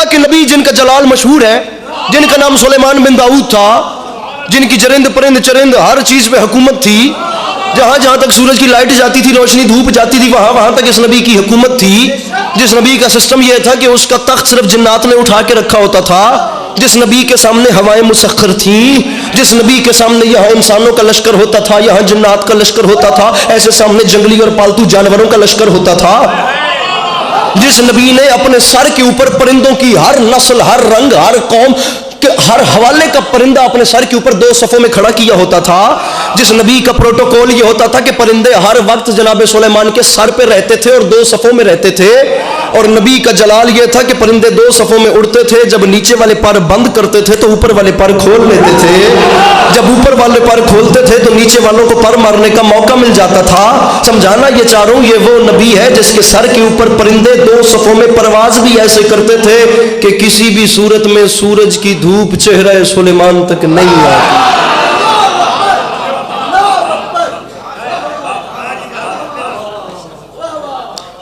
اللہ کے نبی جن کا جلال مشہور ہے، جن کا نام سلیمان بن داؤد تھا، جن کی جرند پرند چرند ہر چیز پہ حکومت تھی، جہاں جہاں تک سورج کی لائٹ جاتی تھی، روشنی دھوپ جاتی تھی، وہاں وہاں تک اس نبی کی حکومت تھی. جس نبی کا سسٹم یہ تھا کہ اس کا تخت صرف جنات نے اٹھا کے رکھا ہوتا تھا، جس نبی کے سامنے ہوائیں مسخر تھیں، جس نبی کے سامنے یہاں انسانوں کا لشکر ہوتا تھا، یہاں جنات کا لشکر ہوتا تھا، ایسے سامنے جنگلی اور پالتو جانوروں کا لشکر ہوتا تھا. جس نبی نے اپنے سر کے اوپر پرندوں کی ہر نسل، ہر رنگ، ہر قوم، ہر حوالے کا پرندہ اپنے سر کے اوپر 2 صفوں میں کھڑا کیا ہوتا تھا. جس نبی کا پروٹوکول یہ ہوتا تھا کہ پرندے ہر وقت جناب سلیمان کے سر پہ رہتے تھے اور 2 صفوں میں رہتے تھے. اور نبی کا جلال یہ تھا کہ پرندے 2 صفوں میں اڑتے تھے، جب نیچے والے پر بند کرتے تھے تو اوپر والے پر کھول لیتے تھے، جب اوپر والے پر کھولتے تھے تو نیچے والوں کو پر مارنے کا موقع مل جاتا تھا. سمجھانا یہ چاہ رہا ہوں، یہ وہ نبی ہے جس کے سر کے اوپر پرندے 2 صفوں میں پرواز بھی ایسے کرتے تھے کہ کسی بھی صورت میں سورج کی دھوپ چہرہ سلیمان تک نہیں آتی.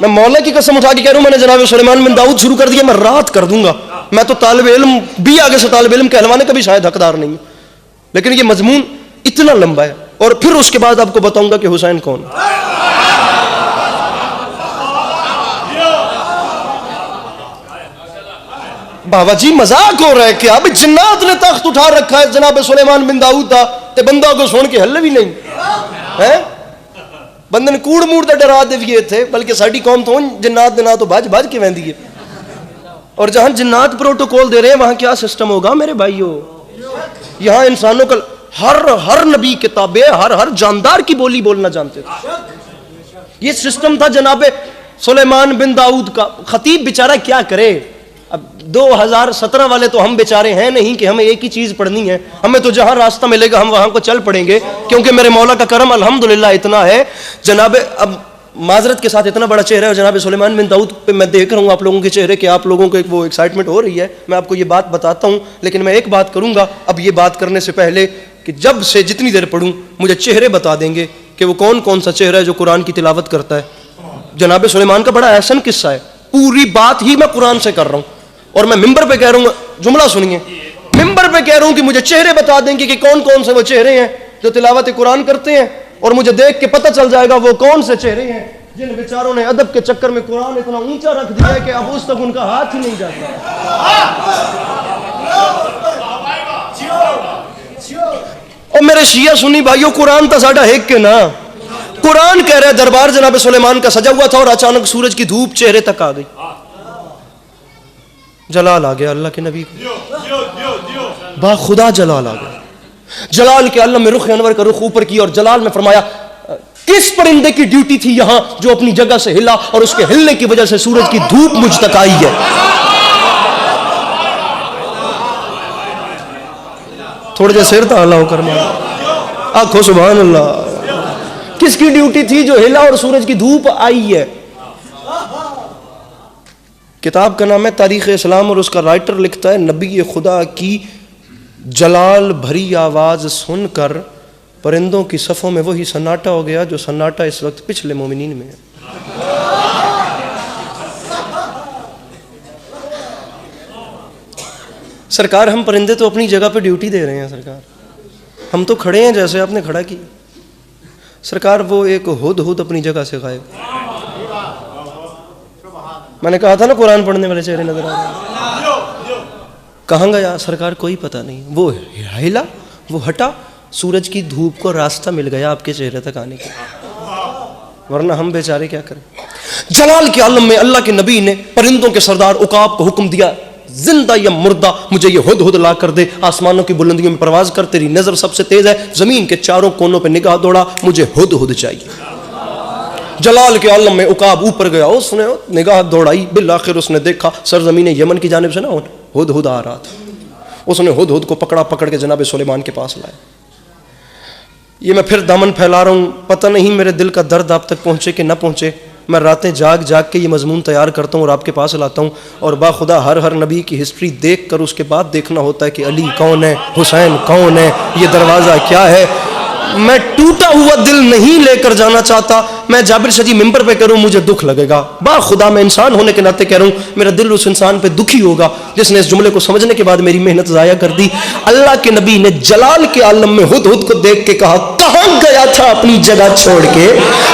میں مولا کی قسم اٹھا کے کہہ رہا ہوں، میں نے جناب سلیمان بن داؤد شروع کر دیا، میں رات کر دوں گا. میں تو طالب علم بھی آگے سے طالب علم کہلوانے کا بھی شاید حقدار نہیں ہوں، لیکن یہ مضمون اتنا لمبا ہے. اور پھر اس کے بعد آپ کو بتاؤں گا کہ حسین کون ہے. بابا جی مذاق ہو رہا ہے کہ اب جنات نے تخت اٹھا رکھا ہے جناب سلیمان بن داؤد دا تے بندہ کو سن کے ہل بھی نہیں ہے. بندے نے کوڑ موڑ تے ڈرا دیے تھے، بلکہ ساری قوم تو جنات دینا تو بھج بھج کے ویندی ہے. اور جہاں جنات پروٹوکول دے رہے ہیں وہاں کیا سسٹم ہوگا میرے بھائیو. یہاں انسانوں کا ہر نبی کے تابع، ہر جاندار کی بولی بولنا جانتے تھے. یہ سسٹم تھا جناب سلیمان بن داؤد کا. خطیب بیچارہ کیا کرے؟ اب 2017 والے تو ہم بیچارے ہیں نہیں کہ ہمیں ایک ہی چیز پڑھنی ہے، ہمیں تو جہاں راستہ ملے گا ہم وہاں کو چل پڑیں گے، کیونکہ میرے مولا کا کرم الحمدللہ اتنا ہے. جناب اب معذرت کے ساتھ اتنا بڑا چہرہ ہے جناب سلیمان بن داؤد پہ میں دیکھ رہا ہوں آپ لوگوں کے چہرے کہ آپ لوگوں کو ایک وہ ایکسائٹمنٹ ہو رہی ہے. میں آپ کو یہ بات بتاتا ہوں، لیکن میں ایک بات کروں گا اب یہ بات کرنے سے پہلے کہ جب سے جتنی دیر پڑھوں مجھے چہرے بتا دیں گے کہ وہ کون سا چہرہ ہے جو قرآن کی تلاوت کرتا ہے. جناب سلیمان کا بڑا احسن قصہ ہے، پوری بات ہی میں قرآن سے کر رہا ہوں. اور میں ممبر پہ کہہ رہا ہوں، جملہ سنیے، ممبر پہ کہہ رہا ہوں کہ مجھے چہرے بتا دیں گے کہ کون سے وہ چہرے ہیں جو تلاوت قرآن کرتے ہیں، اور مجھے دیکھ کے پتہ چل جائے گا وہ کون سے چہرے ہیں جن بیچاروں نے ادب کے چکر میں قرآن اتنا اونچا رکھ دیا ہے کہ اب اس تک ان کا ہاتھ ہی نہیں جاتا. اور میرے شیعہ سنی بھائیوں، قرآن تا ساڈا ایک کے نا. قرآن کہہ رہا ہے دربار جناب سلیمان کا سجا ہوا تھا اور اچانک سورج کی دھوپ چہرے تک آ گئی. جلال آ گیا اللہ کے نبی کو، با خدا جلال آ گیا. جلال کے عالم میں رخ انور کا رخ اوپر کی، اور جلال میں فرمایا کس پرندے کی ڈیوٹی تھی یہاں جو اپنی جگہ سے ہلا اور اس کے ہلنے کی وجہ سے سورج کی دھوپ مجھ تک آئی ہے. تھوڑے جیسے سر تعالیٰ ہو کر آنکھوں سبحان اللہ. کس کی ڈیوٹی تھی جو ہلا اور سورج کی دھوپ آئی ہے؟ کتاب کا نام ہے تاریخ اسلام اور اس کا رائٹر لکھتا ہے نبی خدا کی جلال بھری آواز سن کر پرندوں کی صفوں میں وہی سناٹا ہو گیا جو سناٹا اس وقت پچھلے مومنین میں ہے. سرکار ہم پرندے تو اپنی جگہ پہ ڈیوٹی دے رہے ہیں سرکار، ہم تو کھڑے ہیں جیسے آپ نے کھڑا کی. سرکار وہ ایک ہد اپنی جگہ سے غائب. میں نے کہا تھا نا قرآن پڑھنے والے چہرے نظر آ رہے، کہاں گیا سرکار کوئی پتہ نہیں. وہ ہلا، وہ ہٹا، سورج کی دھوپ کو راستہ مل گیا آپ کے چہرے تک آنے کے، ورنہ ہم بیچارے کیا کریں. جلال کے عالم میں اللہ کے نبی نے پرندوں کے سردار عقاب کو حکم دیا، زندہ یا مردہ مجھے یہ ہد لا کر دے. آسمانوں کی بلندیوں میں پرواز کر، تیری نظر سب سے تیز ہے، زمین کے چاروں کونوں پہ نگاہ دوڑا، مجھے ہد چاہیے. جلال کے عالم میں عقاب اوپر گیا، اس نے نگاہ دوڑائی، بالآخر اس نے دیکھا سرزمین یمن کی جانب سے نا ہد آ رہا تھا. اس نے ہد کو پکڑ کے جناب سلیمان کے پاس لایا. یہ میں پھر دامن پھیلا رہا ہوں، پتہ نہیں میرے دل کا درد آپ تک پہنچے کہ نہ پہنچے. میں راتیں جاگ کے یہ مضمون تیار کرتا ہوں اور آپ کے پاس لاتا ہوں، اور باخدا ہر نبی کی ہسٹری دیکھ کر اس کے بعد دیکھنا ہوتا ہے کہ علی کون ہے، حسین کون ہے، یہ دروازہ کیا ہے. میں ٹوٹا ہوا دل نہیں لے کر جانا چاہتا. میں جابر شاہ جی ممبر پہ کروں مجھے دکھ لگے گا. با خدا میں انسان ہونے کے ناطے کہہ رہا ہوں میرا دل اس انسان پہ دکھی ہوگا جس نے اس جملے کو سمجھنے کے بعد میری محنت ضائع کر دی. اللہ کے نبی نے جلال کے عالم میں ہدہد کو دیکھ کے کہا کہاں گیا تھا اپنی جگہ چھوڑ کے؟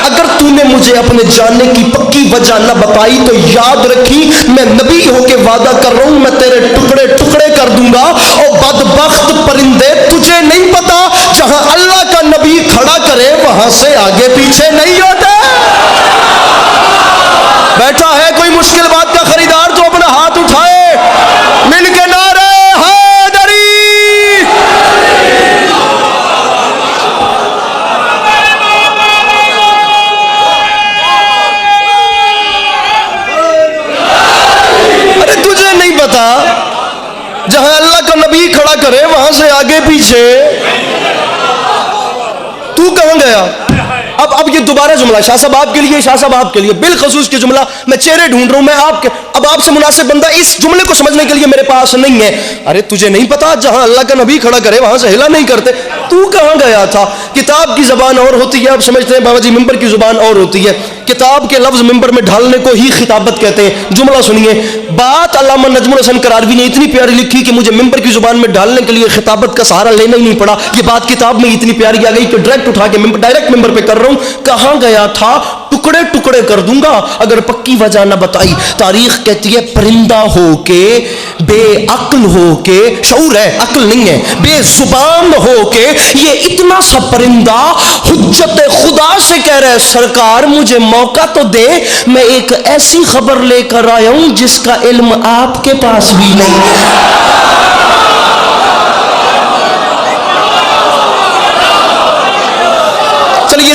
اگر تو نے مجھے اپنے جاننے کی پکی وجہ نہ بتائی تو یاد رکھی میں نبی ہو کے وعدہ کر رہا ہوں میں تیرے ٹکڑے ٹکڑے کر دوں گا. اور بدبخت پرندے تجھے نہیں پتا جہاں اللہ کا نبی کھڑا کرے وہاں سے آگے پیچھے نہیں ہوتے. بیٹھا ہے کوئی مشکل بات کا خریدار تو اپنا ہاتھ اٹھائے مل کے نعرے حیدری. ارے تجھے نہیں پتا جہاں اللہ کا نبی کھڑا کرے وہاں سے آگے پیچھے تو کہاں گیا؟ اب یہ دوبارہ جملہ شاہ صاحب آپ کے لیے، شاہ صاحب آپ کے لیے بالخصوص کے جملہ میں چہرے ڈھونڈ رہا ہوں. میں آپ کے اب آپ سے مناسب بندہ اس جملے کو سمجھنے کے لیے میرے پاس نہیں ہے. ارے تجھے نہیں پتا جہاں اللہ کا نبی کھڑا کرے وہاں سے ہلا نہیں کرتے. تو کہاں گیا تھا؟ کتاب کی زبان اور ہوتی ہے، آپ سمجھتے ہیں بابا جی ممبر کی زبان اور ہوتی ہے. کتاب کے لفظ ممبر میں ڈھالنے کو ہی خطابت کہتے ہیں. جملہ سنیے، بات علامہ نجم الحسن قراروی نے اتنی پیاری لکھی کہ مجھے ممبر کی زبان میں ڈالنے کے لیے خطابت کا سہارا لینا ہی نہیں پڑا. یہ بات کتاب میں اتنی پیاری آ گئی کہ ڈائریکٹ اٹھا کے ڈائریکٹ ممبر پہ کر رہا ہوں. کہاں گیا تھا؟ ٹکڑے ٹکڑے کر دوں گا اگر پکی وجہ نہ بتائی. تاریخ کہتی ہے پرندہ ہو کے، بے عقل ہو کے، شعور ہے عقل نہیں ہے، بے زبان ہو کے یہ اتنا سا پرندہ حجت خدا سے کہہ رہے سرکار مجھے موقع تو دے، میں ایک ایسی خبر لے کر آیا ہوں جس کا علم آپ کے پاس بھی نہیں.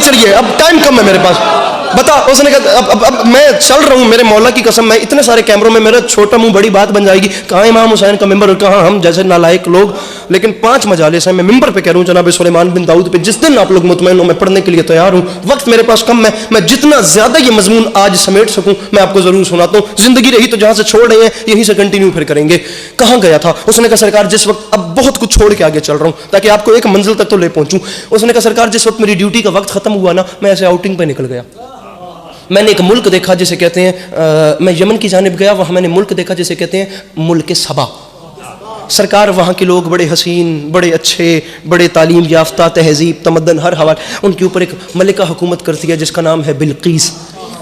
چلیے اب ٹائم کم ہے میرے پاس. بتا اس نے کہا اب میں چل رہا ہوں میرے مولا کی قسم میں اتنے سارے کیمروں میں میرا چھوٹا منہ بڑی بات بن جائے گی. کہاں امام حسین کا ممبر اور کہاں ہم جیسے نالائق لوگ. لیکن 5 مجالس ہیں میں ممبر پہ کہہ رہا ہوں جناب سلیمان بن داؤد پہ جس دن آپ لوگ مطمئن ہو میں پڑھنے کے لیے تیار ہوں. وقت میرے پاس کم ہے، میں جتنا زیادہ یہ مضمون آج سمیٹ سکوں میں آپ کو ضرور سناتا ہوں. زندگی رہی تو جہاں سے چھوڑ رہے ہیں یہیں سے کنٹینیو پھر کریں گے. کہاں گیا تھا؟ اس نے کہا سرکار جس وقت اب بہت کچھ چھوڑ کے آگے چل رہا ہوں تاکہ آپ کو ایک منزل تک تو لے پہنچوں. اس نے کہا سرکار جس وقت میری ڈیوٹی کا وقت ختم ہوا نا میں ایسے آؤٹنگ پہ نکل گیا. میں نے ایک ملک دیکھا جسے کہتے ہیں میں یمن کی جانب گیا، وہاں میں نے ملک دیکھا جسے کہتے ہیں ملک سبا. سرکار وہاں کے لوگ بڑے حسین، بڑے اچھے، بڑے تعلیم یافتہ، تہذیب تمدن ہر حوالے. ان کے اوپر ایک ملکہ حکومت کرتی ہے جس کا نام ہے بلقیس.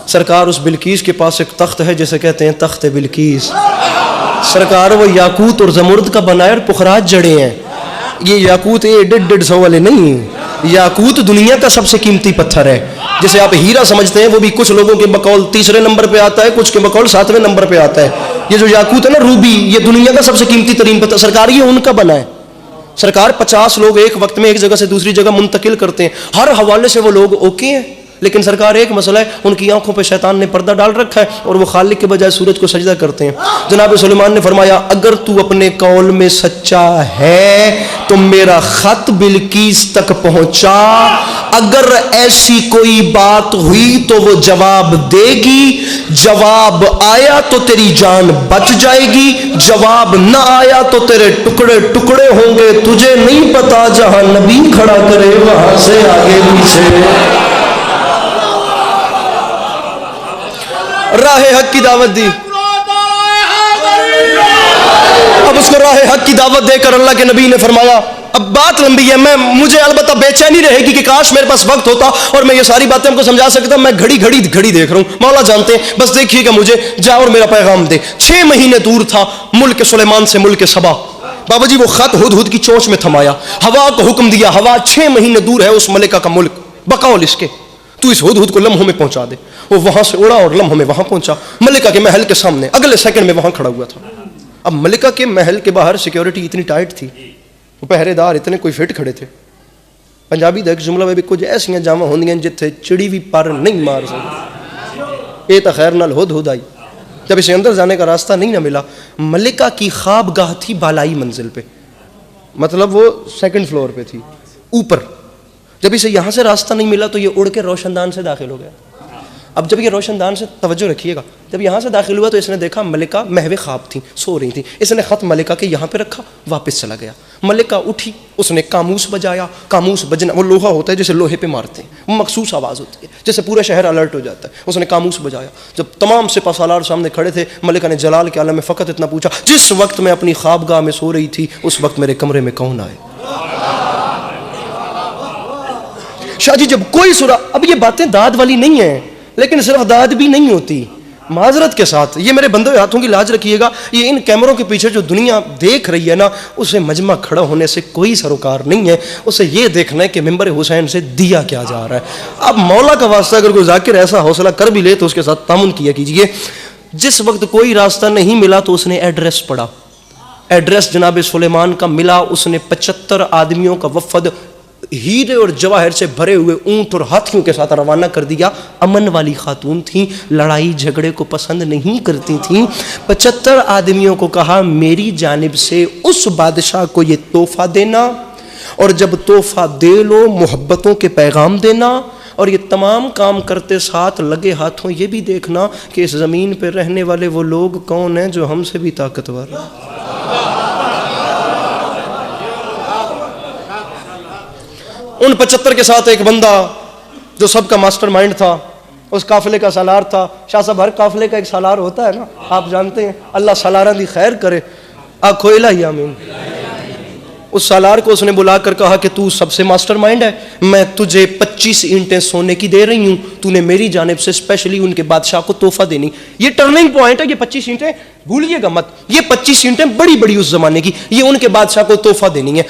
سرکار اس بلقیس کے پاس ایک تخت ہے جسے کہتے ہیں تخت بلقیس. سرکار وہ یاقوت اور زمرد کا بنائے اور پخراج جڑے ہیں. یہ یاقوت 150 والے نہیں، یاقوت دنیا کا سب سے قیمتی پتھر ہے. جسے آپ ہیرا سمجھتے ہیں وہ بھی کچھ لوگوں کے بقول 3 نمبر پہ آتا ہے، کچھ کے بقول 7 نمبر پہ آتا ہے. یہ جو یاقوت ہے نا روبی، یہ دنیا کا سب سے قیمتی ترین پتھر. سرکار یہ ان کا بنا ہے. سرکار 50 لوگ ایک وقت میں ایک جگہ سے دوسری جگہ منتقل کرتے ہیں. ہر حوالے سے وہ لوگ اوکے ہیں، لیکن سرکار ایک مسئلہ ہے ان کی آنکھوں پہ شیطان نے پردہ ڈال رکھا ہے اور وہ خالق کے بجائے سورج کو سجدہ کرتے ہیں. جناب سلیمان نے فرمایا اگر تو اپنے قول میں سچا ہے تو میرا خط بلقیس تک پہنچا، اگر ایسی کوئی بات ہوئی تو وہ جواب دے گی، جواب آیا تو تیری جان بچ جائے گی، جواب نہ آیا تو تیرے ٹکڑے ٹکڑے ہوں گے. تجھے نہیں پتا جہاں نبی کھڑا کرے وہاں سے آگے پیچھے. راہ حق کی دعوت دی. اب اس کو راہ حق کی دعوت دے کر اللہ کے نبی نے فرمایا اب بات لمبی ہے، مجھے البتہ بے چینی رہے گی کہ کاش میرے پاس وقت ہوتا اور میں یہ ساری باتیں ہم کو سمجھا سکتا. میں گھڑی دیکھ رہا ہوں، مولا جانتے ہیں. بس دیکھیے گا مجھے جا اور میرا پیغام دے. 6 مہینے دور تھا ملک سلیمان سے ملک سبا. بابا جی وہ خط ہدہد کی چونچ میں تھمایا، ہوا کو حکم دیا، ہوا 6 مہینے دور ہے اس ملکہ کا ملک، بقول اس کے تو اس ہدہد کو لمحوں میں پہنچا دے. وہ وہاں سے اڑا اور لمحوں میں وہاں پہنچا. ملکہ کے محل کے سامنے اگلے سیکنڈ میں وہاں کھڑا ہوا تھا. اب ملکہ کے محل کے باہر سیکیورٹی اتنی ٹائٹ تھی، وہ پہرے دار اتنے کوئی فٹ کھڑے تھے. پنجابی دا ایک جملہ میں بھی کچھ ایسیاں جامع ہوندیاں جتھے چڑی بھی پر نہیں مار سکتی. یہ تو خیر نال ہدہد آئی. جب اسے اندر جانے کا راستہ نہیں نہ ملا، ملکہ کی خوابگاہ تھی بالائی منزل پہ، مطلب وہ 2nd فلور پہ تھی اوپر. جب اسے یہاں سے راستہ نہیں ملا تو یہ اڑ کے روشن دان سے داخل ہو گیا. اب جب یہ روشن دان سے توجہ رکھیے گا، جب یہاں سے داخل ہوا تو اس نے دیکھا ملکہ محو خواب تھیں، سو رہی تھیں. اس نے خط ملکہ کے یہاں پہ رکھا، واپس چلا گیا. ملکہ اٹھی، اس نے قاموس بجایا. قاموس بجنا وہ لوہا ہوتا ہے جیسے لوہے پہ مارتے ہیں، وہ مخصوص آواز ہوتی ہے جیسے پورا شہر الرٹ ہو جاتا ہے. اس نے قاموس بجایا. جب تمام سپہ سالار سامنے کھڑے تھے، ملکہ نے جلال کے عالم میں فقط اتنا پوچھا، جس وقت میں اپنی خوابگاہ میں سو رہی تھی اس وقت میرے کمرے میں کون آئے؟ شاہ جی جب کوئی سورہ، اب یہ باتیں داد والی نہیں ہیں، لیکن صرف داد بھی نہیں ہوتی، معذرت کے ساتھ. یہ میرے بندوں ہاتھوں کی لاج رکھیے گا، یہ ان کیمروں کے پیچھے جو دنیا دیکھ رہی ہے نا، اسے مجمع کھڑا ہونے سے کوئی سروکار نہیں ہے. اسے یہ دیکھنا ہے کہ ممبر حسین سے دیا کیا جا رہا ہے. اب مولا کا واسطہ اگر کوئی ذاکر ایسا حوصلہ کر بھی لے تو اس کے ساتھ تعاون کیا کیجیے. جس وقت کوئی راستہ نہیں ملا تو اس نے ایڈریس پڑھا. ایڈریس جناب سلیمان کا ملا. اس نے 75 آدمیوں کا وفد ہیرے اور جواہر سے بھرے ہوئے اونٹ اور ہاتھیوں کے ساتھ روانہ کر دیا. امن والی خاتون تھیں، لڑائی جھگڑے کو پسند نہیں کرتی تھیں. 75 آدمیوں کو کہا میری جانب سے اس بادشاہ کو یہ تحفہ دینا، اور جب تحفہ دے لو محبتوں کے پیغام دینا، اور یہ تمام کام کرتے ساتھ لگے ہاتھوں یہ بھی دیکھنا کہ اس زمین پہ رہنے والے وہ لوگ کون ہیں جو ہم سے بھی طاقتور ہیں. ان 75 کے ساتھ ایک بندہ جو سب کا ماسٹر مائنڈ تھا، اس قافلے کا سالار تھا. شاہ صاحب ہر قافلے کا ایک سالار ہوتا ہے نا، آپ جانتے ہیں. اللہ سالاراں دی خیر کرے، آکھو الہی آمین. اس سالار کو اس نے بلا کر کہا کہ تو سب سے ماسٹر مائنڈ ہے، میں تجھے 25 اینٹیں سونے کی دے رہی ہوں، تو نے میری جانب سے اسپیشلی ان کے بادشاہ کو تحفہ دینی. یہ ٹرننگ پوائنٹ ہے. یہ 25 اینٹیں بھولیے گا مت، یہ 25 اینٹیں بڑی بڑی اس زمانے کی، یہ ان کے بادشاہ کو تحفہ دینی ہے.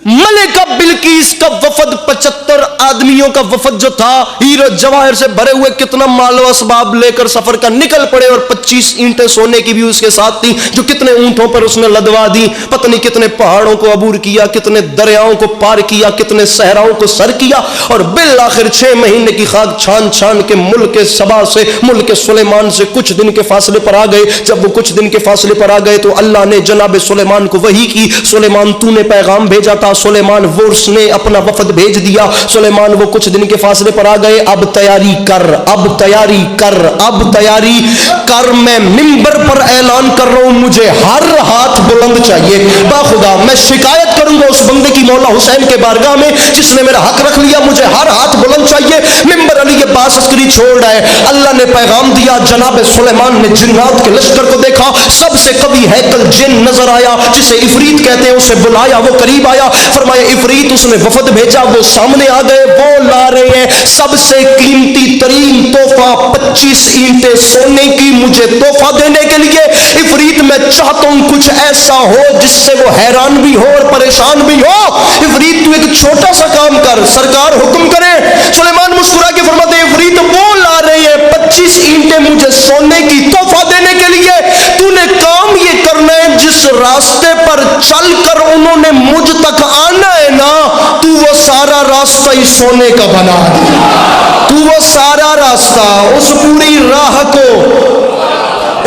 ملکہ بلقیس کا وفد 75 آدمیوں کا وفد جو تھا، ہیرے جواہر سے بھرے ہوئے کتنا مال و اسباب لے کر سفر کا نکل پڑے، اور 25 اینٹیں سونے کی بھی اس کے ساتھ تھیں جو کتنے اونٹوں پر اس نے لدوا دی. پتہ نہیں کتنے پہاڑوں کو عبور کیا، کتنے دریاؤں کو پار کیا، کتنے صحراؤں کو سر کیا، اور بالآخر 6 مہینے کی خاک چھان چھان کے ملک سبا سے، ملک سلیمان سے کچھ دن کے فاصلے پر آ گئے. جب وہ کچھ دن کے فاصلے پر آ گئے تو اللہ نے جناب سلیمان کو وحی کی، سلیمان تو نے پیغام بھیجا تھا. سلیمان ورس نے اپنا وفد بھیج دیا. سلیمان وہ کچھ دن کے فاصلے پر آ گئے. اب تیاری کر، اب تیاری کر، اب تیاری کر. میں منبر پر اعلان کر رہا ہوں، مجھے ہر ہاتھ بلند چاہیے. باخدا میں شکایت کروں گا اس بندے کی مولا حسین کے بارگاہ میں جس نے میرا حق رکھ لیا. مجھے ہر ہاتھ بلند چاہیے. ممبر علی عباس عسکری چھوڑ رہا ہے. اللہ نے پیغام دیا. جناب سلیمان نے جنات کے لشکر کو دیکھا. سب سے قوی ہیکل جن نظر آیا جسے عفریت کہتے ہیں. اسے بلایا، وہ قریب آیا. فرمایا عفریت، اس نے وفد بھیجا. وہ سامنے آ گئے. وہ لا رہے ہیں سب سے قیمتی ترین تحفہ 25 اینٹیں سونے کی مجھے تحفہ دینے کے لیے. عفریت میں چاہتا ہوں کچھ ایسا ہو جس سے وہ حیران بھی ہو اور پریشان بھی ہو. عفریت تو ایک چھوٹا سا کام کر، سرکار حکم کرے. سلیمان مسکرا کے فرماتے ہیں عفریت وہ لا رہے ہیں 25 اینٹیں مجھے سونے کی تحفہ دینے کے لیے. تو نے کام یہ کرنا ہے جس راستے پر چل کر انہوں نے مجھ تک آنا ہے نا، تو وہ سارا راستہ ہی سونے کا بنا دے. تو وہ سارا راستہ، اس پوری راہ کو،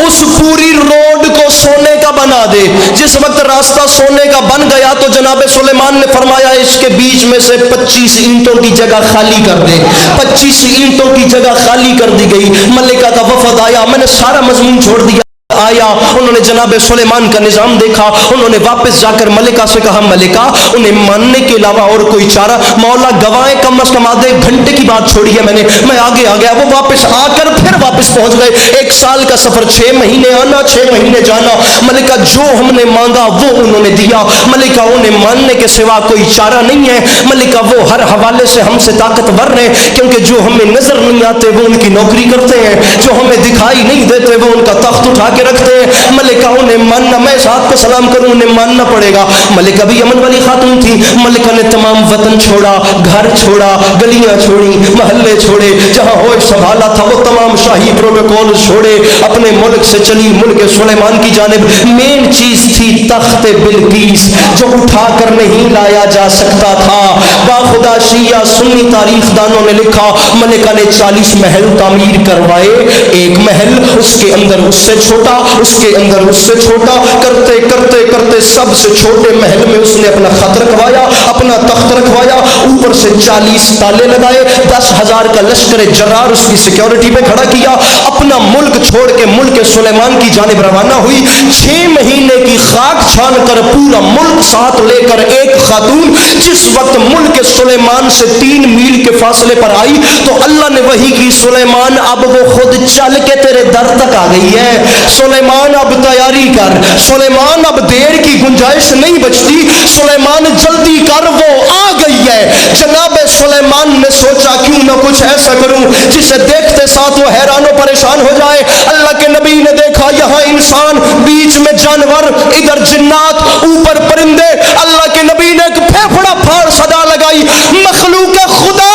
اس پوری روڈ کو سونے کا بنا دے. جس وقت راستہ سونے کا بن گیا تو جناب سلیمان نے فرمایا اس کے بیچ میں سے 25 اینٹوں کی جگہ خالی کر دے. 25 اینٹوں کی جگہ خالی کر دی گئی. ملکہ کا وفد آیا. میں نے سارا مضمون چھوڑ دیا. آیا، انہوں نے جناب سلیمان کا نظام دیکھا. انہوں نے واپس جا کر ملکہ سے کہا ملکہ انہیں ماننے کے علاوہ اور کوئی چارہ؟ مولا گواہیں کم از کم آدھے گھنٹے کی بات چھوڑی ہے میں آگے آ گیا. وہ واپس آ کر پھر واپس پہنچ گئے. 1 سال کا سفر، 6 مہینے آنا 6 مہینے جانا. ملکہ جو ہم نے مانگا وہ انہوں نے دیا. ملکہ انہیں ماننے کے سوا کوئی چارہ نہیں ہے. ملکہ وہ ہر حوالے سے ہم سے طاقتور ہیں کیونکہ جو ہمیں نظر نہیں آتے وہ ان کی نوکری کرتے ہیں، جو ہمیں دکھائی نہیں دیتے وہ ان کا تخت اٹھا کے رکھتے ہیں. ملکہ انہیں ماننا، میں اس ہاتھ پہ سلام کروں، انہیں ماننا پڑے گا. ملکہ بھی امن والی خاتون تھی. ملکہ نے تمام وطن چھوڑا، گھر چھوڑا، گلیاں چھوڑی، محلے چھوڑے، جہاں ہوش سنبھالا تھا وہ تمام شاہی پروٹوکول چھوڑے، اپنے ملک سے چلی ملک سلیمان کی جانب. مین چیز تھی تخت بلقیس جو اٹھا کر نہیں لایا جا سکتا تھا. باخدا شیعہ سنی تاریخ دانوں نے لکھا ملکہ نے 40 محل تعمیر کروائے. ایک محل اس کے اندر اس سے چھوٹا اس کے اندر اس سے چھوٹا، کرتے کرتے کرتے سب سے چھوٹے محل میں اس نے اپنا خط رکھوایا، اپنا تخت رکھوایا، اوپر سے 40 تالے لگائے، 10,000 کا لشکر جرار اس کی سیکیورٹی پہ کھڑا کیا، اپنا ملک چھوڑ کے ملک سلیمان کی جانب روانہ ہوئی۔ 6 مہینے کی خاک چھان کر پورا ملک ساتھ لے کر ایک خاتون جس وقت ملک سلیمان سے 3 میل کے فاصلے پر آئی تو اللہ نے وحی کی، سلیمان اب وہ خود چل کے تیرے در تک آ گئی ہے، سلیمان اب تیاری کر، سلیمان اب دیر کی گنجائش نہیں بچتی، سلیمان جلدی کر، وہ آ گئی ہے۔ جناب سلیمان نے سوچا کیوں نہ کچھ ایسا کروں جسے دیکھتے ساتھ وہ حیران و پریشان ہو جائے۔ اللہ کے نبی نے دیکھا یہاں انسان، بیچ میں جانور، ادھر جنات، اوپر پرندے۔ اللہ کے نبی نے ایک پھیپھڑا پھاڑ صدا لگائی، مخلوق خدا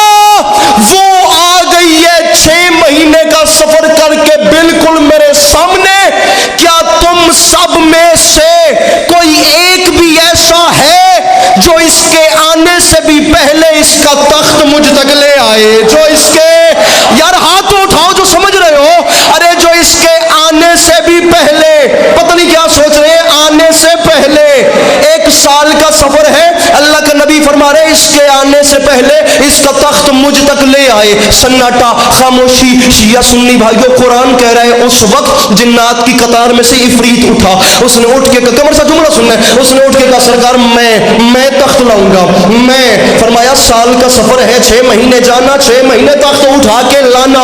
وہ آ گئی ہے 6 مہینے کا سفر کر کے بالکل میرے سامنے، کیا تم سب میں سے کوئی ایک بھی ایسا ہے جو اس کے آنے سے بھی پہلے اس کا تخت مجھ تک لے آئے؟ جو اس کے، یار ہاتھ اٹھاؤ جو سمجھ رہے ہو، ارے جو اس کے آنے سے بھی پہلے، پتہ نہیں کیا سوچ رہے ہیں، آنے سے پہلے 1 سال کا سفر ہے، اللہ کا نبی فرما رہے اس کے آنے سے پہلے اس کا تخت مجھ تک لے آئے۔ سناٹا، خاموشی، شیعہ سنی بھائیوں، قرآن کہہ رہے ہیں اس وقت جنات کی قطار میں سے عفریت اٹھا، اس نے اٹھ کے کمر سا جملہ سننا ہے، اس نے اٹھ کے کہا سرکار میں تخت لاؤں گا، میں فرمایا سال کا سفر ہے، 6 مہینے جانا، 6 مہینے تخت اٹھا کے لانا،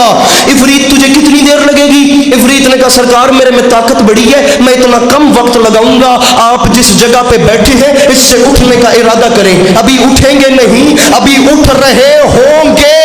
عفریت تجھے کتنی دیر لگے گی؟ عفریت نے کہا سرکار میرے میں طاقت بڑی ہے، میں اتنا کم وقت لگاؤں گا، آپ جس جگہ پہ بیٹھے ہیں اس سے اٹھنے کا ارادہ کریں، ابھی اٹھیں گے نہیں، ابھی اٹھ رہے ہوں گے،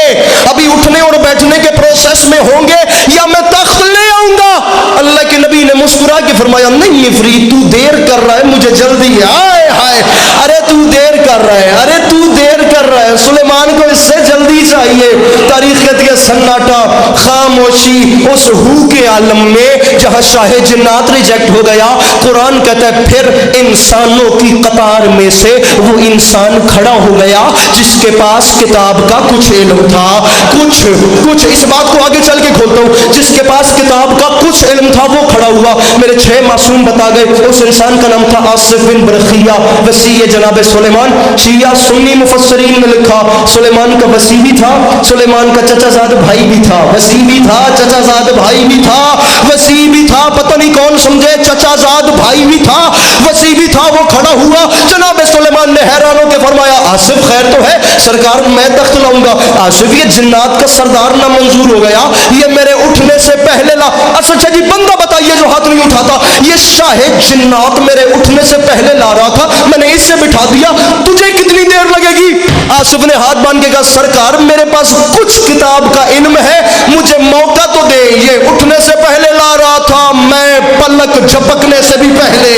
ابھی اٹھنے اور بیٹھنے کے پروسیس میں ہوں گے، یا میں تخت لے آؤں گا۔ اللہ کے نبی نے مسکرا کے فرمایا نہیں عفریت تو دیر کر رہا ہے، مجھے جلدی ہے، ہائے ہائے، ارے تو دیر کر رہا ہے، ارے تو دیر کر رہا ہے، سلیمان کو اس سے جلدی چاہیے۔ تاریخ کہتی ہے سناٹا، خاموشی، اس ہو کے عالم میں جہاں شاہ جنات ریجیکٹ ہو گیا، قرآن کہتا ہے پھر انسانوں کی قطار میں سے وہ انسان کھڑا ہو گیا جس کے پاس کتاب کا کچھ علم تھا، کچھ اس بات کو آگے چل کے کھولتا ہوں، جس کے پاس کتاب کا کچھ علم تھا وہ کھڑا ہوا۔ میرے 6 معصوم بتا گئے، اس انسان کا نام تھا آصف بن برخیہ، وصی جناب سلیمان۔ شیعہ سنی مفسرین نے لکھا سلیمان کا وصی بھی تھا، سلیمان کا چچا زاد بھائی بھی تھا، وصی بھی تھا، چچا زاد بھائی بھی تھا، وصی بھی تھا، پتہ نہیں کون سمجھے، چچا زاد بھائی بھی تھا، وصی بھی تھا، وہ کھڑا ہوا۔ جناب سلیمان نے حیران ہو کے فرمایا آصف خیر تو ہے؟ سرکار میں تخت لاؤں گا۔ آصف یہ جنات کا سردار نہ منظور ہو گیا، یہ میرے اٹھنے سے پہلے لا۔ اچھا جی بندہ بتائیے جو ہاتھ نہیں اٹھاتا، یہ شاہ جنات میرے اٹھنے سے پہلے لا رہا تھا، میں نے اس سے بٹھا دیا، تجھے کتنی دیر لگے گی؟ آصف نے ہاتھ باندھ کے کہا سرکار میرے پاس کچھ کتاب کا علم ہے، مجھے موقع تو دے، یہ اٹھنے سے پہلے لا رہا تھا، میں پلک جھپکنے سے بھی پہلے۔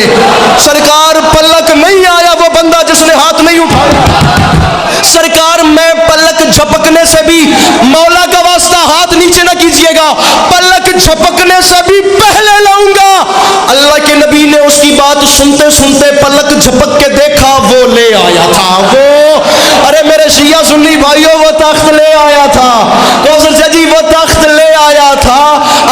سرکار پلک نہیں آیا وہ بندہ جس نے ہاتھ نہیں اٹھایا، سرکار میں پلک جھپکنے سے بھی، مولا کا واسطہ ہاتھ نیچے نہ کیجئے گا، پلک جھپکنے سے بھی پہلے لاؤں گا۔ اللہ کے نبی نے اس کی بات سنتے سنتے پلک جھپک کے دیکھا، وہ لے آیا تھا، وہ، ارے میرے شیعہ سنی بھائیوں وہ تخت لے آیا تھا، کوثر سے جی وہ تخت لے آیا تھا۔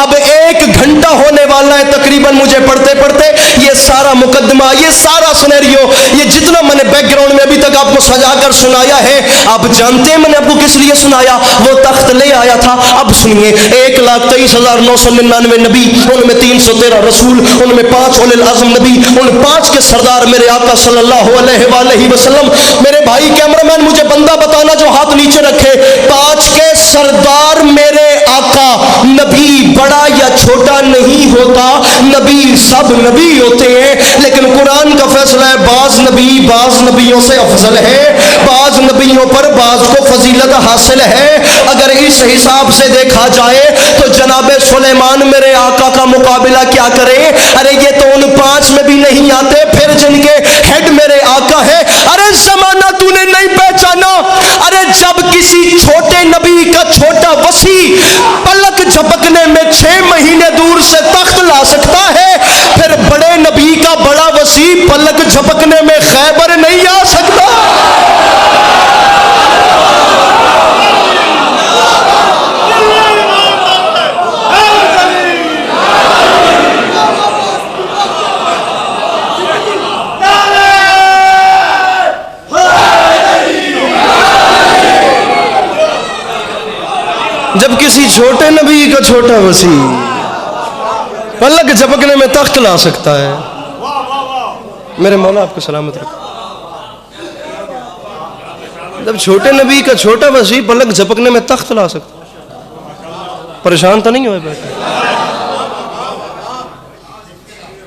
اب 1 گھنٹہ ہونے والا ہے تقریباً مجھے پڑھتے پڑھتے، یہ سارا مقدمہ، یہ سارا سینیریو، یہ جتنا میں نے بیک گراؤنڈ میں ابھی تک آپ کو سجا کر سنایا ہے، آپ جانتے ہیں میں نے آپ کو کس لیے سنایا، وہ تخت لے آیا تھا۔ اب سنیے 1,23,999 نبی، ان میں 313 رسول، ان میں 5 اولي العزم نبی، ان 5 کے سردار میرے آقا صلی اللہ علیہ وآلہ وسلم۔ میرے بھائی کیمرامین مجھے بندہ بتانا جو ہاتھ نیچے رکھے، 5 کے سردار میرے آقا، نبی بڑا یا چھوٹا نہیں ہوتا، نبی سب نبی ہوتے ہیں، لیکن قرآن کا فیصلہ ہے بعض نبی بعض نبیوں سے افضل ہے، بعض نبیوں پر بعض کو فضیلت حاصل ہے۔ اگر اس حساب سے دیکھا جائے تو جناب سلیمان میرے آقا کا مقابلہ کیا کرے؟ ارے یہ تو ان 5 میں بھی نہیں آتے، پھر جن کے ہیڈ میرے آقا ہے۔ ارے زمانہ تو نے نہیں پہچانا، ارے جب کسی چھوٹے نبی کا چھوٹا وصی پلک جھپکنے میں 6 مہینے دور سے تخت لا سکتا ہے، پھر بڑے نبی کا بڑا وصی پلک جھپکنے میں خیبر نہیں آ سکتا۔ جب کسی چھوٹے نبی کا چھوٹا وسیع پلک جھپکنے میں تخت لا سکتا ہے. میرے مولا آپ کو سلامت رکھے. جب چھوٹے نبی کا چھوٹا وسیع پلک جھپکنے میں تخت لا سکتا ہے. پریشان تو نہیں ہوئے بیٹھے؟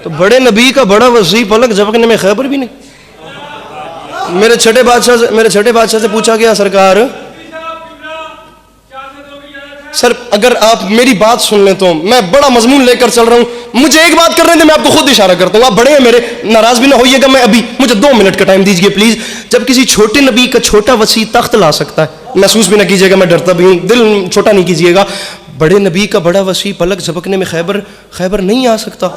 تو بڑے نبی کا بڑا وسیع پلک جھپکنے میں خیبر بھی نہیں. میرے چھٹے بادشاہ سے پوچھا گیا سرکار سر اگر آپ میری بات سن لیں تو میں بڑا مضمون لے کر چل رہا ہوں, مجھے ایک بات کر رہے تھے, میں آپ کو خود اشارہ کرتا ہوں, آپ بڑے ہیں میرے, ناراض بھی نہ ہوئیے گا, میں ابھی مجھے 2 منٹ کا ٹائم دیجیے پلیز. جب کسی چھوٹے نبی کا چھوٹا وسیع تخت لا سکتا ہے, محسوس بھی نہ کیجیے گا میں ڈرتا بھی ہوں, دل چھوٹا نہیں کیجیے گا, بڑے نبی کا بڑا وسیع پلک جھپکنے میں خیبر نہیں آ سکتا.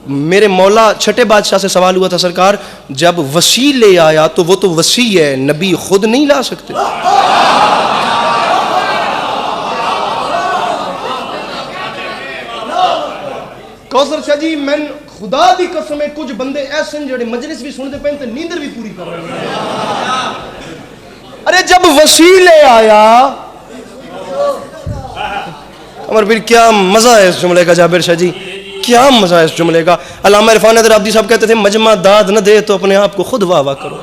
میرے مولا چھٹے بادشاہ سے سوال ہوا تھا سرکار جب وسیع لے آیا تو وہ تو وسیع ہے, نبی خود نہیں لا سکتے. کوثر شاہ جی میں خدا دی قسم ہے کچھ بندے ایسے ہیں جڑے مجلس بھی سنتے پہ تے نیندر بھی پوری کر رہے ہیں. ارے جب وسیع لے آیا عمر پھر کیا مزہ ہے اس جملے کا. جابر شاہ جی کیا مزہ ہے اس جملے کا. علامہ عرفان حیدر عبدی صاحب کہتے تھے مجمع داد نہ دے تو اپنے آپ کو خود واہ واہ کرو.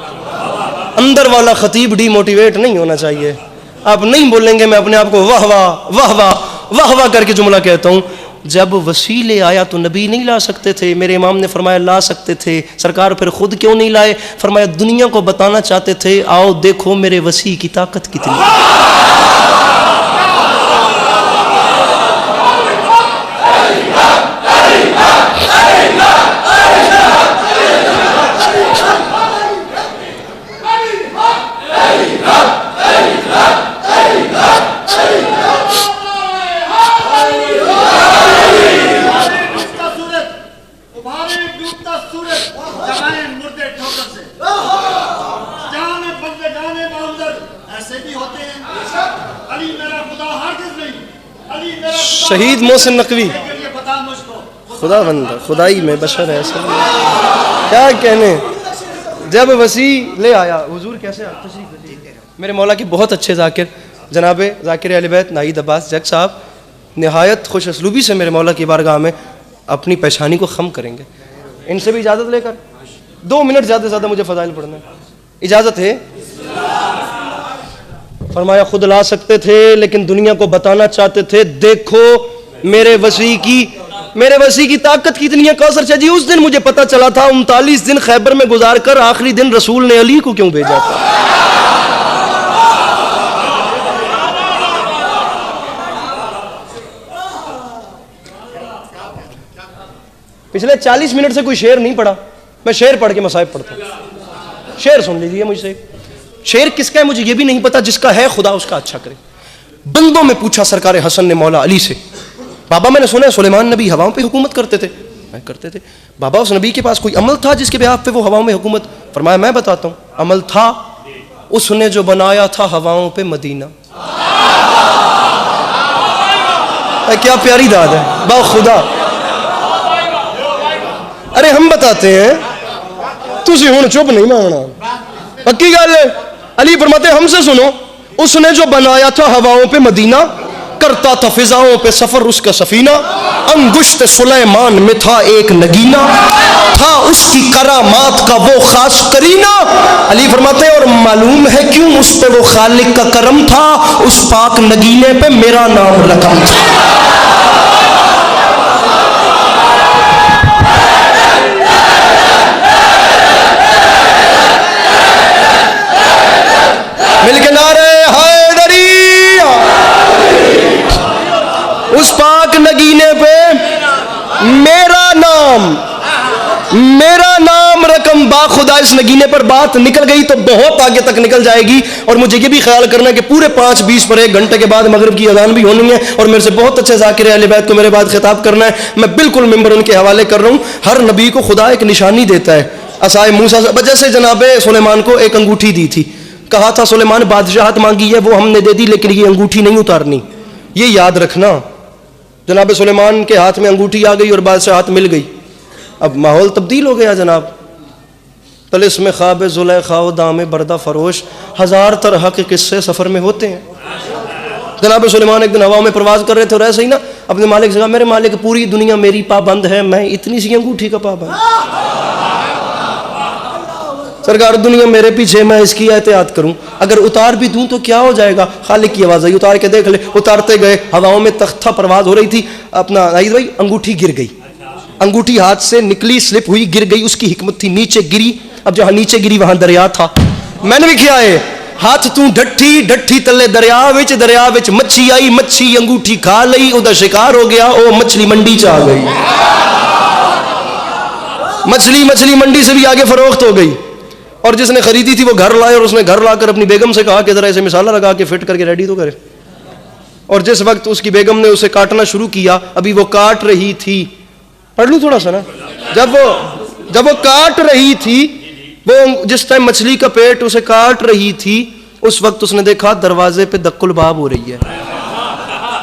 اندر والا خطیب ڈی موٹیویٹ نہیں ہونا چاہیے. آپ نہیں بولیں گے میں اپنے آپ کو واہ واہ واہ واہ واہ واہ کر کے جملہ کہتا ہوں. جب وسیلے آیا تو نبی نہیں لا سکتے تھے, میرے امام نے فرمایا لا سکتے تھے. سرکار پھر خود کیوں نہیں لائے؟ فرمایا دنیا کو بتانا چاہتے تھے آؤ دیکھو میرے وسیع کی طاقت کتنی. شہید محسن نقوی خدا بندہ خدائی میں بشر ہے کیا کہنے. جب وسیع لے آیا حضور کیسے میرے مولا کی بہت اچھے ذاکر جناب ذاکر اہل بیت ناہید عباس جگ صاحب نہایت خوش اسلوبی سے میرے مولا کی بارگاہ میں اپنی پیشانی کو خم کریں گے. ان سے بھی اجازت لے کر 2 منٹ زیادہ سے زیادہ مجھے فضائل پڑھنا ہے, اجازت ہے؟ فرمایا خود لا سکتے تھے لیکن دنیا کو بتانا چاہتے تھے دیکھو میرے وسیع کی طاقت کتنی ہے. کوثر شاہ جی اس دن مجھے پتا چلا تھا 39 دن خیبر میں گزار کر آخری دن رسول نے علی کو کیوں بھیجا تھا. پچھلے 40 منٹ سے کوئی شعر نہیں پڑھا, میں شعر پڑھ کے مصائب پڑھتا ہوں. شعر سن لیجیے مجھ سے. شعر کس کا ہے مجھے یہ بھی نہیں پتا, جس کا ہے خدا اس کا اچھا کرے. بندوں میں پوچھا سرکار حسن نے مولا علی سے بابا میں نے سنا ہے سلیمان نبی ہواؤں پہ حکومت کرتے تھے. میں کرتے تھے. بابا اس نبی کے پاس کوئی عمل تھا جس کے بیاف پہ وہ ہواؤں میں حکومت؟ فرمایا میں بتاتا ہوں. عمل تھا, اس نے جو بنایا تھا ہواؤں پہ مدینہ. کیا پیاری داد ہے با خدا. ارے ہم بتاتے ہیں تسی ہوں چپ نہیں مانگنا, پکی گل ہے. علی فرماتے ہم سے سنو, اس نے جو بنایا تھا ہواؤں پہ مدینہ, کرتا تھا فضاؤں پہ سفر اس کا سفینہ, انگشت سلیمان میں تھا ایک نگینہ, تھا اس کی کرامات کا وہ خاص کرینہ. علی فرماتے ہیں اور معلوم ہے کیوں اس پہ وہ خالق کا کرم تھا, اس پاک نگینے پہ میرا نام رقم تھا. مل کے نعرے حیدری. اس پاک نگینے پہ میرا نام رقم. با خدا اس نگینے پر بات نکل گئی تو بہت آگے تک نکل جائے گی, اور مجھے یہ بھی خیال کرنا ہے کہ پورے 5:20 پر 1 گھنٹے کے بعد مغرب کی اذان بھی ہونی ہے, اور میرے سے بہت اچھے ذاکر اہل بیت کو میرے بعد خطاب کرنا ہے. میں بالکل ممبر ان کے حوالے کر رہا ہوں. ہر نبی کو خدا ایک نشانی دیتا ہے. عصائے موسیٰ وجہ سے جناب سلیمان کو ایک انگوٹھی دی تھی, کہا تھا سلیمان بادشاہت مانگی ہے وہ ہم نے دے دی لیکن یہ انگوٹھی نہیں اتارنی. یہ یاد رکھنا. جناب سلیمان کے ہاتھ میں انگوٹھی آ گئی اور بادشاہت مل گئی. اب ماحول تبدیل ہو گیا جناب. طلسم خواب زلیخا و دام بردہ فروش, 1000 طرح کے قصے سفر میں ہوتے ہیں. جناب سلیمان ایک دن ہواؤں میں پرواز کر رہے تھے اور ایسے ہی نا اپنے مالک سے کہا میرے مالک پوری دنیا میری پابند ہے، میں اتنی سی انگوٹھی کا پابند، سرکار دنیا میرے پیچھے، میں اس کی احتیاط کروں، اگر اتار بھی دوں تو کیا ہو جائے گا؟ خالق کی آواز آئی اتار کے دیکھ لے۔ اتارتے گئے، ہواؤں میں تختہ پرواز ہو رہی تھی، اپنا ناہید بھائی انگوٹھی گر گئی، انگوٹھی ہاتھ سے نکلی، سلپ ہوئی، گر گئی، اس کی حکمت تھی نیچے گری، اب جہاں نیچے گری وہاں دریا تھا، میں نے بھی کیا ہے ہاتھ تو ڈٹھی ڈٹھی تلے دریا وچ مچھی آئی، مچھی انگوٹھی کھا لئی، ادھر شکار ہو گیا، او مچھلی منڈی چ آ گئی، مچھلی منڈی سے بھی آگے فروخت ہو گئی، اور جس نے خریدی تھی وہ گھر لائے، اور اس نے گھر لا کر اپنی بیگم سے کہا کہ ذرا اسے مسالہ لگا کے فٹ کر کے ریڈی تو کرے، اور جس وقت اس کی بیگم نے اسے کاٹنا شروع کیا، ابھی وہ کاٹ رہی تھی، پڑھ لوں تھوڑا سا نا، جب وہ کاٹ رہی تھی، وہ جس ٹائم مچھلی کا پیٹ اسے کاٹ رہی تھی، اس وقت اس نے دیکھا دروازے پہ دق الباب ہو رہی ہے۔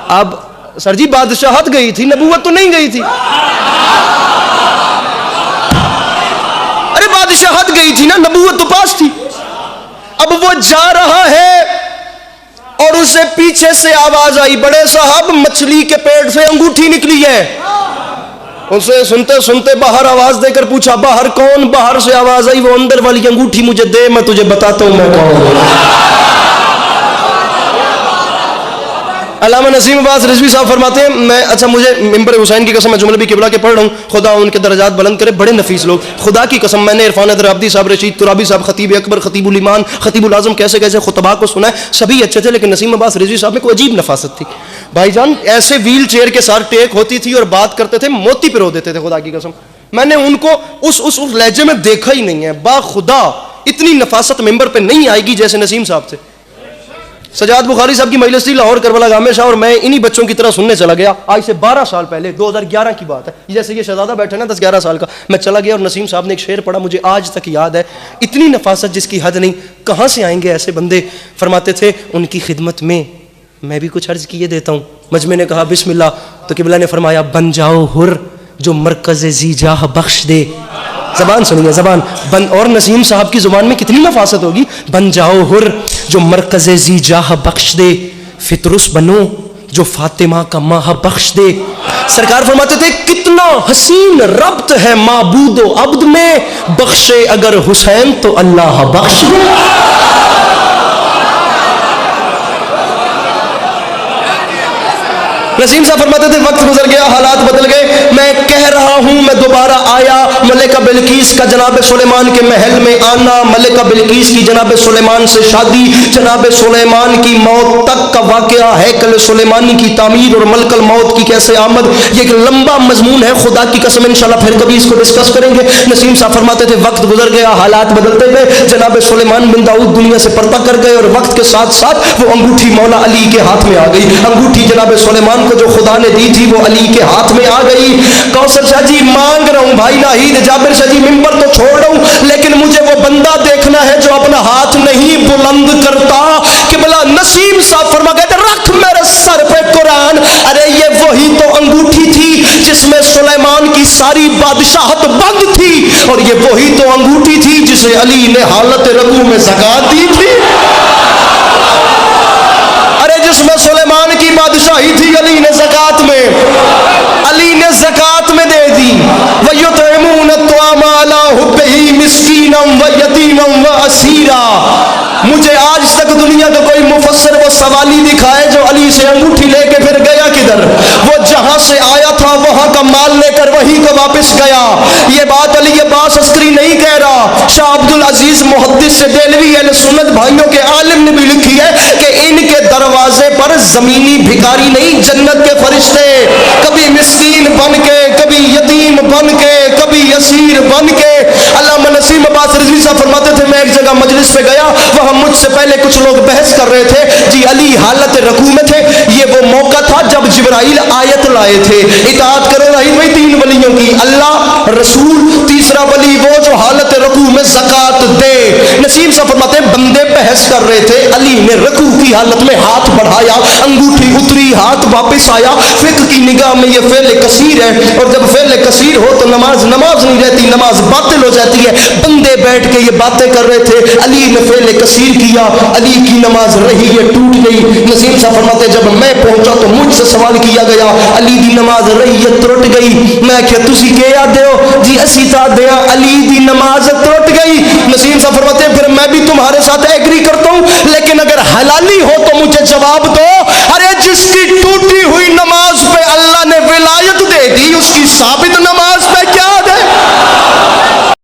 اب سر جی بادشاہت گئی تھی، نبوت تو نہیں گئی تھی، ارے بادشاہت گئی تھی نا، نبوت تو پاس تھی۔ اب وہ جا رہا ہے اور اسے پیچھے سے آواز آئی، بڑے صاحب مچھلی کے پیٹ سے انگوٹھی نکلی ہے۔ اسے سنتے سنتے باہر آواز دے کر پوچھا باہر کون؟ باہر سے آواز آئی وہ اندر والی انگوٹھی مجھے دے، میں تجھے بتاتا ہوں میں کون ہوں۔ علامہ نسیم عباس رضوی صاحب فرماتے ہیں میں مجھے ممبر حسین کی قسم میں جملے بھی قبلہ کے پڑھ رہا ہوں، خدا ان کے درجات بلند کرے، بڑے نفیس لوگ، خدا کی قسم میں نے عرفان حیدر عبدی صاحب، رشید ترابی صاحب، خطیب اکبر، خطیب الایمان، خطیب الاعظم، کیسے کیسے خطباء کو سنا ہے، سبھی اچھے تھے، لیکن نسیم عباس رضوی صاحب میں کوئی عجیب نفاست تھی بھائی جان، ایسے ویل چیئر کے ساتھ ٹیک ہوتی تھی اور بات کرتے تھے موتی پہ رو دیتے تھے، خدا کی قسم میں نے ان کو اس لہجے میں دیکھا ہی نہیں ہے، با خدا اتنی نفاست ممبر پہ نہیں آئے گی جیسے نسیم صاحب تھے۔ سجاد بخاری صاحب کی مجلس تھی لاہور کربلا گامے شاہ، اور میں انہی بچوں کی طرح سننے چلا گیا، آج سے 12 سال پہلے 2011 کی بات ہے، جیسے یہ شہزادہ بیٹھے نا 10-11 سال کا، میں چلا گیا اور نسیم صاحب نے ایک شعر پڑھا، مجھے آج تک یاد ہے، اتنی نفاست جس کی حد نہیں، کہاں سے آئیں گے ایسے بندے؟ فرماتے تھے ان کی خدمت میں میں بھی کچھ عرض کیے دیتا ہوں۔ مجمع نے کہا بسم اللہ، تو قبلہ نے فرمایا بن جاؤ حر جو مرکز زی جاہ بخش دے، زبان سنیے زبان اور نسیم صاحب کی زبان میں کتنی نفاست ہوگی، بن جاؤ حر جو مرکز زی جاہ بخش دے، فطرس بنو جو فاطمہ کا ماہ بخش دے۔ سرکار فرماتے تھے کتنا حسین ربط ہے معبود و عبد میں، بخشے اگر حسین تو اللہ بخش دے۔ نسیم صاحب فرماتے تھے وقت گزر گیا، حالات بدل گئے، میں کہہ رہا ہوں میں دوبارہ آیا، ملکہ بلقیس کا جناب سلیمان کے محل میں آنا، ملکہ بلقیس کی جناب سلیمان سے شادی، جناب سلیمان کی موت تک کا واقعہ، ہیکل سلیمانی کی تعمیر اور ملک الموت کی کیسے آمد، یہ ایک لمبا مضمون ہے، خدا کی قسم انشاءاللہ پھر کبھی اس کو ڈسکس کریں گے۔ نسیم صاحب فرماتے تھے وقت گزر گیا، حالات بدلتے گئے، جناب سلیمان بن داؤد دنیا سے پردہ کر گئے، اور وقت کے ساتھ ساتھ وہ انگوٹھی مولا علی کے ہاتھ میں آ گئی، انگوٹھی جناب سلیمان کو جو خدا نے دی تھی وہ علی کے ہاتھ میں آ گئی۔ کوثر شاہ جی مانگ رہا ہوں، بھائی ناہید جابر شاہ جی ممبر تو چھوڑ رہا ہوں، لیکن مجھے وہ بندہ دیکھنا ہے جو اپنا ہاتھ نہیں بلند کرتا، کہ بلا نسیم صاحب فرما کہتے رکھ میرے سر پہ قرآن، ارے یہ وہی تو انگوٹھی تھی جس میں سلیمان کی ساری بادشاہت بند تھی، اور یہ وہی تو انگوٹھی تھی جسے علی نے حالت رکوع میں زکات دی تھی، جس میں سلیمان کی بادشاہی تھی علی نے زکات میں دے دی۔ وَيُطْعِمُونَ الطَّعَامَ عَلَىٰ حُبِّهِ مِسْكِينًا وَيَتِيمًا وَأَسِيرًا۔ مجھے آج تک دنیا کا کوئی مفسر وہ سوالی دکھائے جو علی سے انگوٹھی لے کے پھر گیا کدھر؟ وہ جہاں سے آیا تھا وہاں کا مال لے کر وہیں کو واپس گیا۔ یہ بات علی عباس عسکری نہیں کہہ رہا، شاہ عبد العزیز محدث سے دہلوی اہل سنت بھائیوں کے عالم نے بھی لکھی ہے کہ ان کے دروازے پر زمینی بھکاری نہیں، جنت کے فرشتے کبھی مسکین بن کے، کبھی یتیم بن کے، کبھی اسیر بن کے۔ علامہ نسیم عباس رضوی صاحب فرماتے تھے میں ایک جگہ مجلس پہ گیا، وہاں مجھ سے پہلے کچھ لوگ بحث کر رہے تھے، جی علی حالت رکوع میں تھے، یہ وہ موقع تھا جب جبرائیل آیت لائے تھے اطاعت کرو رہی بھائی تین ولیوں کی، اللہ رسول، تیسرا ولی وہ جو حالت رکوع میں زکات دے۔ نسیم صاحب فرماتے ہیں بندے بحث کر رہے تھے، علی نے رکوع کی حالت میں ہاتھ بڑھایا، انگوٹھی اتری، ہاتھ واپس آیا. فقہ کی نگاہ میں یہ فعل کثیر ہے، اور جب فعل کثیر ہو تو نماز نہیں رہتی، نماز باطل ہو جاتی ہے. بندے بیٹھ کے یہ باتیں کر رہے تھے، علی نے فعل کثیر کیا، علی کی نماز رہی ہے، ٹوٹ گئی. نسیم صاحب فرماتے جب میں پہنچا تو مجھ سے سوال کیا گیا، علی دی نماز رہی ہے ترٹ گئی. میں کہ تسی کہ آدھے ہو؟ جی اسی تا دیا علی دی نماز ترٹ گئی. نسیم صاحب فرماتے پھر میں بھی تمہارے ساتھ ایگری کرتا ہوں، لیکن اگر حلالی ہو تو مجھے جواب دو.